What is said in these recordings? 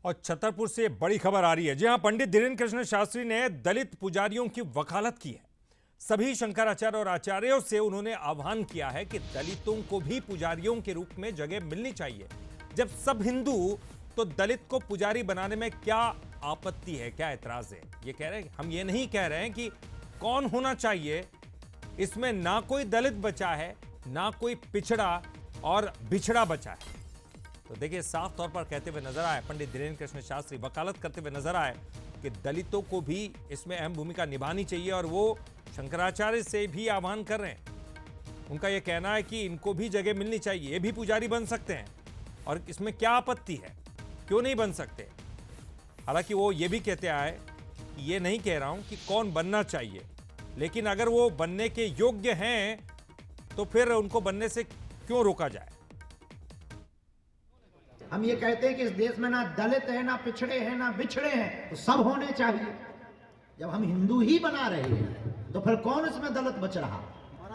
और छतरपुर से बड़ी खबर आ रही है। जी हां, पंडित धीरेन्द्र कृष्ण शास्त्री ने दलित पुजारियों की वकालत की है। सभी शंकराचार्य और आचार्यों से उन्होंने आह्वान किया है कि दलितों को भी पुजारियों के रूप में जगह मिलनी चाहिए। जब सब हिंदू, तो दलित को पुजारी बनाने में क्या आपत्ति है, क्या एतराज है? ये कह रहे हैं, हम ये नहीं कह रहे हैं कि कौन होना चाहिए। इसमें ना कोई दलित बचा है, ना कोई पिछड़ा और बिछड़ा बचा है। तो देखिए, साफ तौर पर कहते हुए नजर आए पंडित धीरेन्द्र कृष्ण शास्त्री, वकालत करते हुए नजर आए कि दलितों को भी इसमें अहम भूमिका निभानी चाहिए। और वो शंकराचार्य से भी आह्वान कर रहे हैं। उनका यह कहना है कि इनको भी जगह मिलनी चाहिए, ये भी पुजारी बन सकते हैं और इसमें क्या आपत्ति है, क्यों नहीं बन सकते। हालांकि वो ये भी कहते आए कि ये नहीं कह रहा हूं कि कौन बनना चाहिए, लेकिन अगर वो बनने के योग्य हैं तो फिर उनको बनने से क्यों रोका जाए। हम ये कहते हैं कि इस देश में ना दलित है, ना पिछड़े हैं, ना बिछड़े हैं, तो सब होने चाहिए। जब हम हिंदू ही बना रहे हैं तो फिर कौन इसमें दलित बच रहा,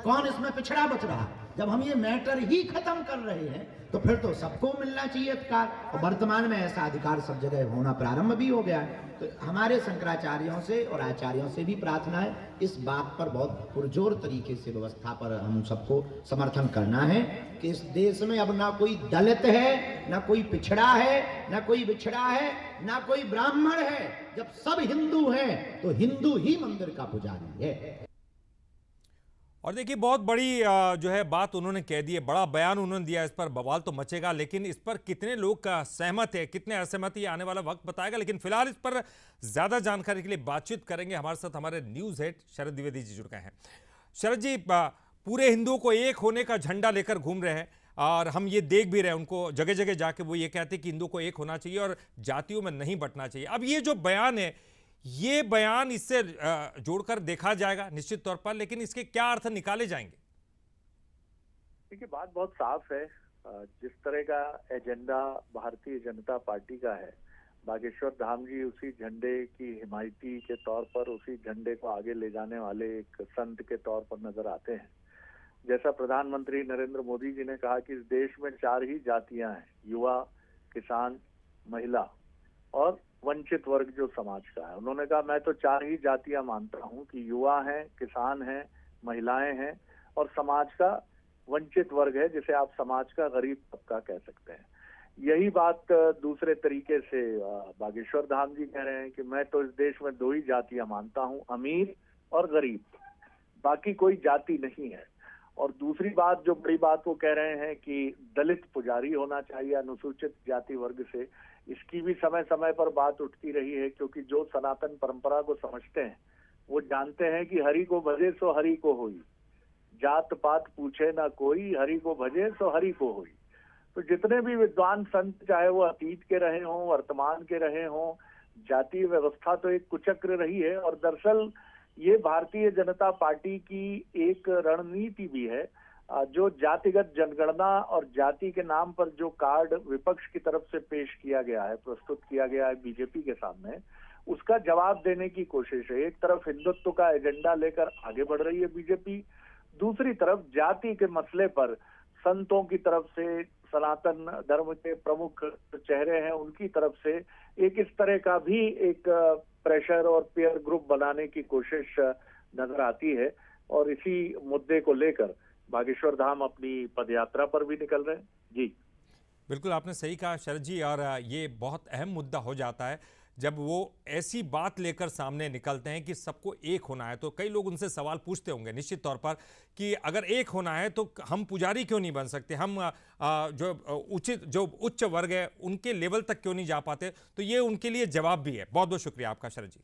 कौन इसमें पिछड़ा बच रहा। जब हम ये मैटर ही खत्म कर रहे हैं तो फिर तो सबको मिलना चाहिए अधिकार। और वर्तमान में ऐसा अधिकार सब जगह होना प्रारंभ भी हो गया है। तो हमारे शंकराचार्यों से और आचार्यों से भी प्रार्थना है, इस बात पर बहुत पुरजोर तरीके से व्यवस्था पर हम सबको समर्थन करना है कि इस देश में अब ना कोई दलित है, ना कोई पिछड़ा है, ना कोई बिछड़ा है, ना कोई ब्राह्मण है। जब सब हिंदू हैं तो हिंदू ही मंदिर का पुजारी है। और देखिए, बहुत बड़ी जो है बात उन्होंने कह दी है, बड़ा बयान उन्होंने दिया। इस पर बवाल तो मचेगा, लेकिन इस पर कितने लोग सहमत है, कितने असहमत, ये आने वाला वक्त बताएगा। लेकिन फिलहाल इस पर ज्यादा जानकारी के लिए बातचीत करेंगे। हमारे साथ हमारे न्यूज हेड शरद द्विवेदी जी जुड़ गए हैं। शरद जी, पूरे हिंदुओं को एक होने का झंडा लेकर घूम रहे हैं और हम ये देख भी रहे हैं, उनको जगह जगह जाके वो ये कहते हैं कि हिंदुओं को एक होना चाहिए और जातियों में नहीं बंटना चाहिए। अब ये जो बयान है, ये बयान इससे जोड़कर देखा जाएगा निश्चित तौर पर, लेकिन इसके क्या अर्थ निकाले जाएंगे? देखिए, बात बहुत साफ है। जिस तरह का एजेंडा भारतीय जनता पार्टी का है, बागेश्वर धाम जी उसी झंडे की हिमायती के तौर पर, उसी झंडे को आगे ले जाने वाले एक संत के तौर पर नजर आते हैं। जैसा प्रधानमंत्री नरेंद्र मोदी जी ने कहा कि इस देश में 4 ही जातियां हैं, युवा, किसान, महिला और वंचित वर्ग जो समाज का है। उन्होंने कहा, मैं तो 4 ही जातियां मानता हूं कि युवा हैं, किसान हैं, महिलाएं हैं और समाज का वंचित वर्ग है, जिसे आप समाज का गरीब तबका कह सकते हैं। यही बात दूसरे तरीके से बागेश्वर धाम जी कह रहे हैं कि मैं तो इस देश में 2 ही जातियां मानता हूं, अमीर और गरीब, बाकी कोई जाति नहीं है। और दूसरी बात, जो बड़ी बात वो कह रहे हैं कि दलित पुजारी होना चाहिए अनुसूचित जाति वर्ग से, इसकी भी समय समय पर बात उठती रही है। क्योंकि जो सनातन परंपरा को समझते हैं वो जानते हैं कि हरि को भजे सो हरि को होई, जात पात पूछे ना कोई, हरि को भजे सो हरि को होई। तो जितने भी विद्वान संत, चाहे वो अतीत के रहे हों, वर्तमान के रहे हों, जातीय व्यवस्था तो एक कुचक्र रही है। और दरअसल ये भारतीय जनता पार्टी की एक रणनीति भी है। जो जातिगत जनगणना और जाति के नाम पर जो कार्ड विपक्ष की तरफ से पेश किया गया है, प्रस्तुत किया गया है बीजेपी के सामने, उसका जवाब देने की कोशिश है। एक तरफ हिंदुत्व का एजेंडा लेकर आगे बढ़ रही है बीजेपी, दूसरी तरफ जाति के मसले पर संतों की तरफ से, सनातन धर्म के प्रमुख चेहरे हैं उनकी तरफ से एक इस तरह का भी एक प्रेशर और पीयर ग्रुप बनाने की कोशिश नजर आती है। और इसी मुद्दे को लेकर बागेश्वर धाम अपनी पदयात्रा पर भी निकल रहे हैं। जी बिल्कुल, आपने सही कहा शरद जी। और ये बहुत अहम मुद्दा हो जाता है जब वो ऐसी बात लेकर सामने निकलते हैं कि सबको एक होना है। तो कई लोग उनसे सवाल पूछते होंगे निश्चित तौर पर कि अगर एक होना है तो हम पुजारी क्यों नहीं बन सकते, हम जो उच्च वर्ग है उनके लेवल तक क्यों नहीं जा पाते। तो ये उनके लिए जवाब भी है। बहुत बहुत शुक्रिया आपका शरद जी।